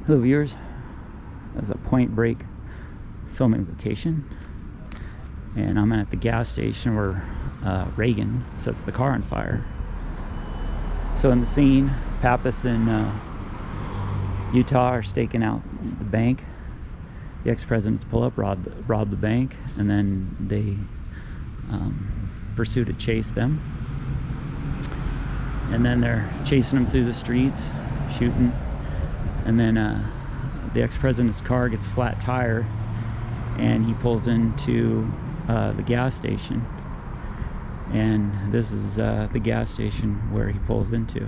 Hello viewers, that's a Point Break filming location, and I'm at the gas station where Reagan sets the car on fire. So in the scene, Pappas and Utah are staking out the bank. The ex-presidents pull up, rob the bank, and then they pursue to chase them. And then they're chasing them through the streets, shooting. And then the ex-president's car gets a flat tire, and he pulls into the gas station. And this is the gas station where he pulls into.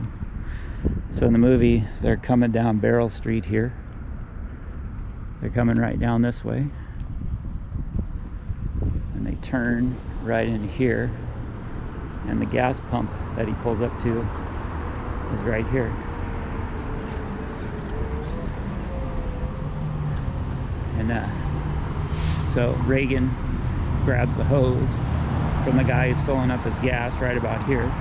So in the movie, they're coming down Barrel Street here. They're coming right down this way. And they turn right in here. And the gas pump that he pulls up to is right here. And so Reagan grabs the hose from the guy who's filling up his gas right about here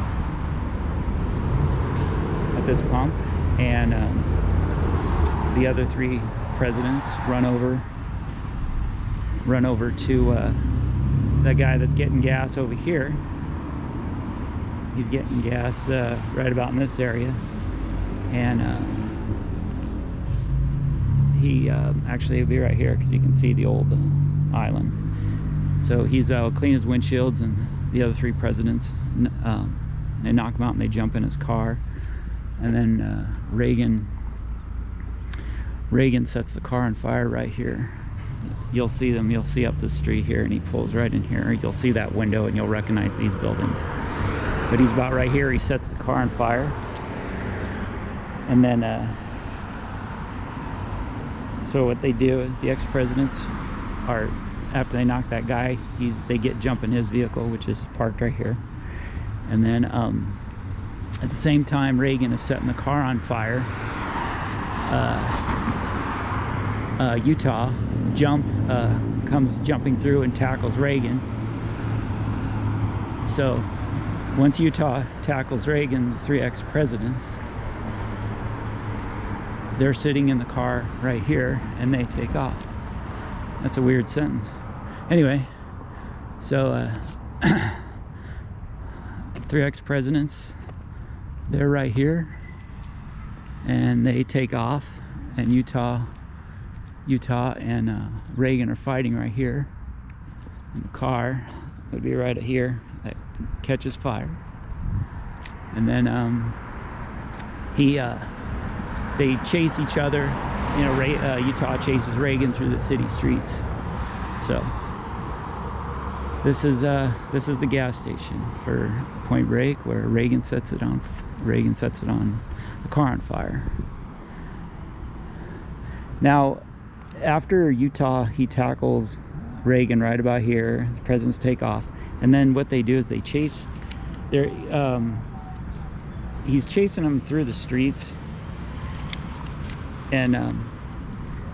at this pump, and the other three presidents run over to that guy that's getting gas over here. He's getting gas right about in this area, and he actually will be right here because you can see the old island. So he's clean his windshields, and the other three presidents, they knock him out and they jump in his car. And then Reagan sets the car on fire right here. You'll see them, you'll see up the street here, and he pulls right in here. You'll see that window and you'll recognize these buildings. But he's about right here, he sets the car on fire. And then so what they do is the ex-presidents are, after they knock that guy, they jump in his vehicle, which is parked right here. And then at the same time Reagan is setting the car on fire, Utah comes jumping through and tackles Reagan. So once Utah tackles Reagan, the three ex-presidents, they're sitting in the car right here and they take off. That's a weird sentence. Anyway, so three ex-presidents, they're right here and they take off, and Utah and Reagan are fighting right here. And the car would be right here that catches fire. And then they chase each other. You know, Utah chases Reagan through the city streets. So this is the gas station for Point Break, where Reagan sets it on the car on fire. Now, after Utah, he tackles Reagan right about here. The presidents take off, and then what they do is they chase. He's chasing them through the streets. And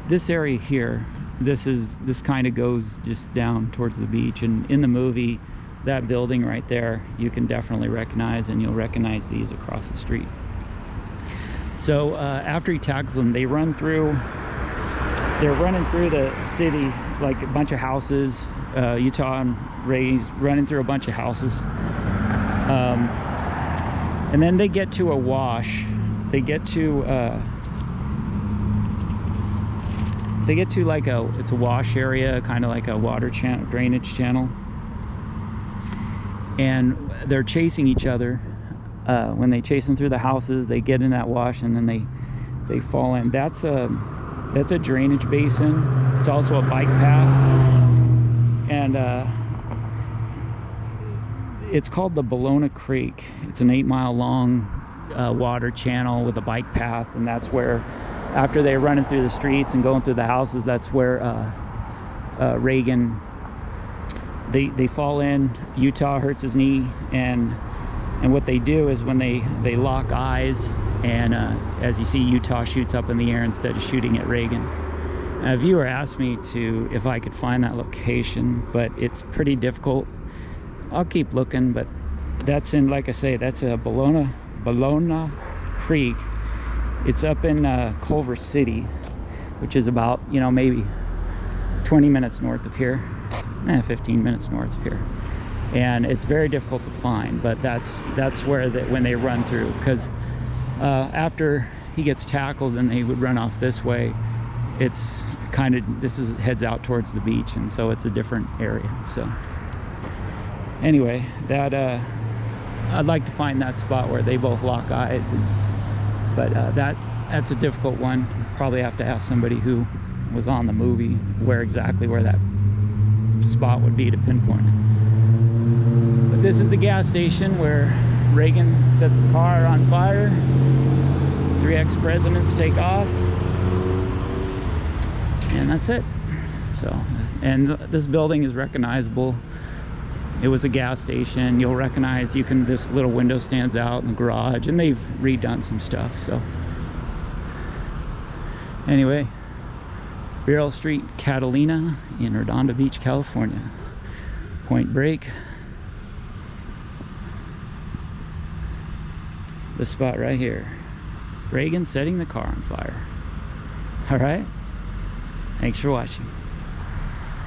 this area here, this kind of goes just down towards the beach. And in the movie, that building right there, you can definitely recognize, and you'll recognize these across the street. So after he tackles them, they're running through the city, like a bunch of houses. Utah and Reagan's running through a bunch of houses. And then they get to a wash. They get to like it's a wash area, kind of like a water channel, drainage channel. And they're chasing each other. When they chase them through the houses, they get in that wash, and then they fall in. That's a drainage basin. It's also a bike path. And it's called the Bologna Creek. It's an 8-mile long water channel with a bike path, and that's where, after they're running through the streets and going through the houses, that's where Reagan, they fall in. Utah hurts his knee, and what they do is when they lock eyes, and as you see, Utah shoots up in the air instead of shooting at Reagan. A viewer asked me if I could find that location, but it's pretty difficult. I'll keep looking, but that's in, like I say, that's a Bologna Creek. It's up in Culver City, which is about, you know, maybe 20 minutes north of here, 15 minutes north of here. And it's very difficult to find, but that's where when they run through, because after he gets tackled and they would run off this way, it's kind of, heads out towards the beach, and so it's a different area. So anyway, that I'd like to find that spot where they both lock eyes, but that's a difficult one. Probably have to ask somebody who was on the movie where that spot would be to pinpoint it. But this is the gas station where Reagan sets the car on fire. 3 ex-presidents take off, and that's it. So, and this building is recognizable. It was a gas station. You'll recognize, this little window stands out in the garage, and they've redone some stuff. So anyway, Beryl Street, Catalina in Redondo Beach, California. Point Break. This spot right here. Reagan setting the car on fire. All right. Thanks for watching.